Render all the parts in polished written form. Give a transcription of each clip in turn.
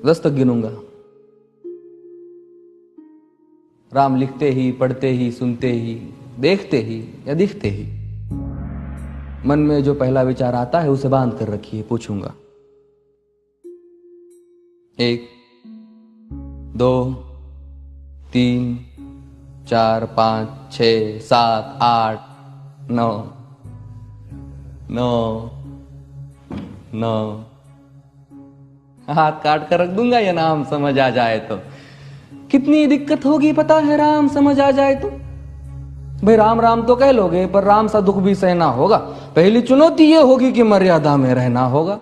10 तक गिनूंगा। राम लिखते ही, पढ़ते ही, सुनते ही, देखते ही या दिखते ही मन में जो पहला विचार आता है उसे बांध कर रखिए। पूछूंगा 1 2 3 4 5 6 7 8 9 9 9। हाथ काट कर रख दूंगा ये नाम समझ आ जाए तो। कितनी दिक्कत होगी पता है राम समझ आ जाए तो। भाई राम राम तो कह लोगे पर राम सा दुख भी सहना होगा। पहली चुनौती ये होगी कि मर्यादा में रहना होगा।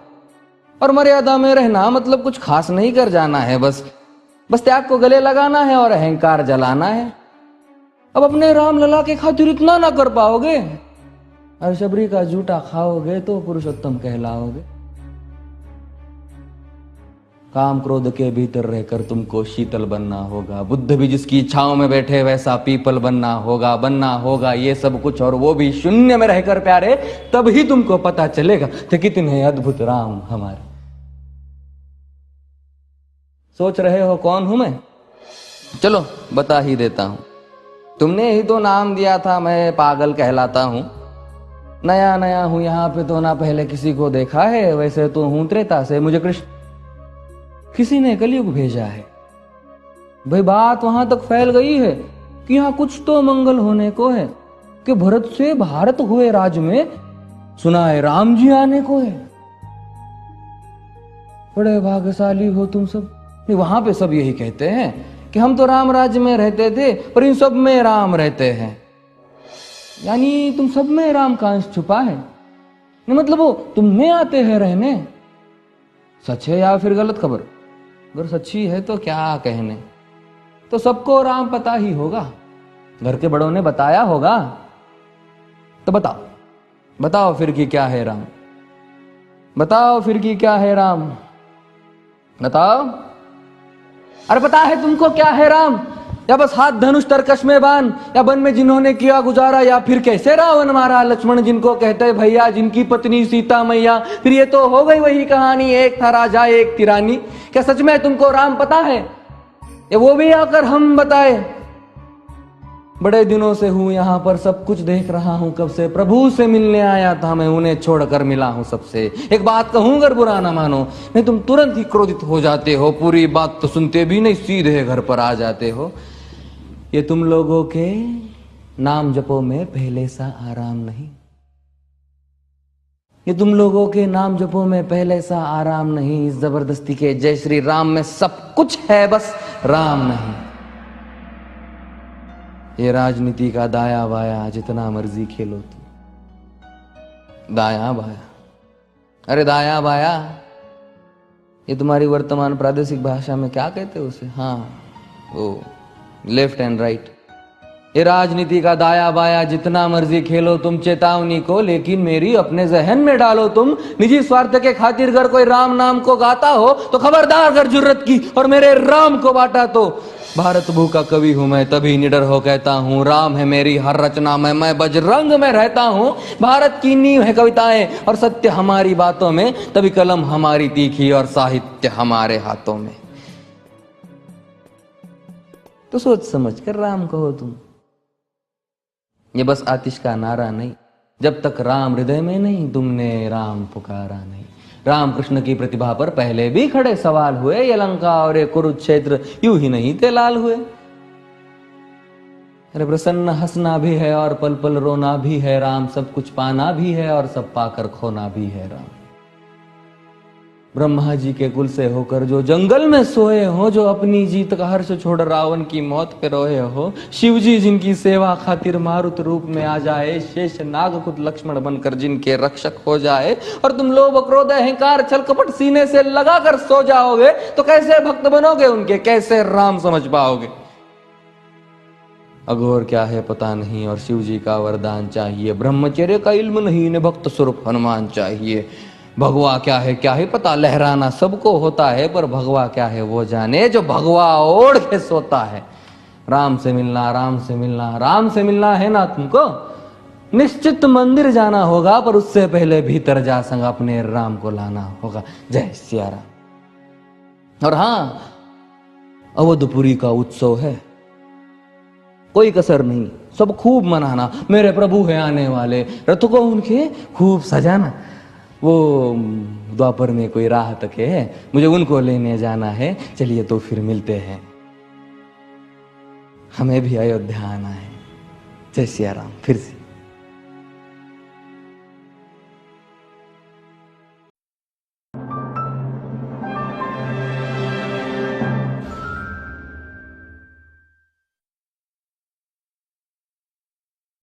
और मर्यादा में रहना मतलब कुछ खास नहीं कर जाना है, बस त्याग को गले लगाना है और अहंकार जलाना है। अब अपने राम लला के खातिर इतना ना कर पाओगे और शबरी का जूठा खाओगे तो पुरुषोत्तम कहलाओगे। काम क्रोध के भीतर रहकर तुमको शीतल बनना होगा। बुद्ध भी जिसकी इच्छाओं में बैठे वैसा पीपल बनना होगा ये सब कुछ, और वो भी शून्य में रहकर प्यारे। तब ही तुमको पता चलेगा कि कितने अद्भुत राम हमारे। सोच रहे हो कौन हूं मैं? चलो बता ही देता हूं। तुमने ही तो नाम दिया था मैं पागल कहलाता हूं। नया नया हूं यहां पे तो ना पहले किसी को देखा है। वैसे तो हूं त्रेता से, मुझे कृष्ण किसी ने कलयुग भेजा है। भाई बात वहां तक फैल गई है कि यहां कुछ तो मंगल होने को है कि भरत से भारत हुए राज में, सुना है राम जी आने को है। बड़े भाग्यशाली हो तुम सब। वहां पे सब यही कहते हैं कि हम तो राम राज्य में रहते थे पर इन सब में राम रहते हैं। यानी तुम सब में राम का अंश छुपा है। मतलब वो तुम में आते हैं रहने। सच है या फिर गलत खबर? अगर सच्ची है तो क्या कहने। तो सबको राम पता ही होगा, घर के बड़ों ने बताया होगा। तो बताओ फिर कि क्या है राम। बताओ फिर कि क्या है राम। बताओ। अरे पता है तुमको क्या है राम? या बस हाथ धनुष तरकश में बांध, या वन में जिन्होंने किया गुजारा, या फिर कैसे रावण मारा लक्ष्मण जिनको कहते भैया, जिनकी पत्नी सीता मैया। फिर ये तो हो गई वही कहानी, एक था राजा एक थी रानी। क्या सच में तुमको राम पता है? या वो भी आकर हम बताए? बड़े दिनों से हूं यहां पर, सब कुछ देख रहा हूं कब से। प्रभु से मिलने आया था मैं, उन्हें छोड़कर मिला हूं सबसे। एक बात कहूं अगर बुरा ना मानो, नहीं तुम तुरंत ही क्रोधित हो जाते हो। पूरी बात तो सुनते भी नहीं, सीधे घर पर आ जाते हो। ये तुम लोगों के नाम जपो में पहले सा आराम नहीं। ये तुम लोगों के नाम जपो में पहले सा आराम नहीं। इस जबरदस्ती के जय श्री राम में सब कुछ है, बस राम नहीं। ये राजनीति का दाया बाया जितना मर्जी खेलो तुम। दाया बाया, अरे दाया बाया, ये तुम्हारी वर्तमान प्रादेशिक भाषा में क्या कहते हो उसे? हाँ वो लेफ्ट एंड राइट। ये राजनीति का दाया बाया जितना मर्जी खेलो तुम चेतावनी को, लेकिन मेरी अपने जहन में डालो तुम। निजी स्वार्थ के खातिर अगर कोई राम नाम को गाता हो तो खबरदार अगर जुर्रत की और मेरे राम को बांटा तो। भारत भू का कवि हूं मैं, तभी निडर हो कहता हूं राम है मेरी हर रचना में। मैं बजरंग में रहता हूं, भारत की नींव है कविताएं और सत्य हमारी बातों में। तभी कलम हमारी तीखी और साहित्य हमारे हाथों में। तो सोच समझ कर राम कहो तुम। ये बस आतिश का नारा नहीं, जब तक राम हृदय में नहीं तुमने राम पुकारा नहीं। राम कृष्ण की प्रतिभा पर पहले भी खड़े सवाल हुए। ये लंका और ये कुरुक्षेत्र यूं ही नहीं थे लाल हुए। अरे प्रसन्न हंसना भी है और पल पल रोना भी है राम। सब कुछ पाना भी है और सब पाकर खोना भी है राम। ब्रह्मा जी के कुल से होकर जो जंगल में सोए हो, जो अपनी जीत का हर्ष छोड़ रावण की मौत पे रोए हो। शिव जी जिनकी सेवा खातिर मारुत रूप में आ जाए। शेष नाग खुद लक्ष्मण बनकर जिनके रक्षक हो जाए। और तुम लोभ क्रोध अहंकार छल कपट सीने से लगाकर सो जाओगे तो कैसे भक्त बनोगे उनके, कैसे राम समझ पाओगे? अघोर क्या है पता नहीं और शिव जी का वरदान चाहिए। ब्रह्मचर्य का इल्म नहीं, इन्हें भक्त स्वरूप हनुमान चाहिए। भगवा क्या है पता, लहराना सबको होता है पर भगवा क्या है वो जाने जो भगवा ओढ़ के सोता है। राम से मिलना, राम से मिलना, राम से मिलना है ना तुमको? निश्चित मंदिर जाना होगा पर उससे पहले भीतर जा संग अपने राम को लाना होगा। जय सिया राम। और हाँ, अवधपुरी का उत्सव है, कोई कसर नहीं, सब खूब मनाना। मेरे प्रभु है आने वाले, रथ को उनके खूब सजाना। वो द्वापर में कोई राह तक है, मुझे उनको लेने जाना है। चलिए तो फिर मिलते हैं, हमें भी अयोध्या आना है। जय सिया राम। फिर से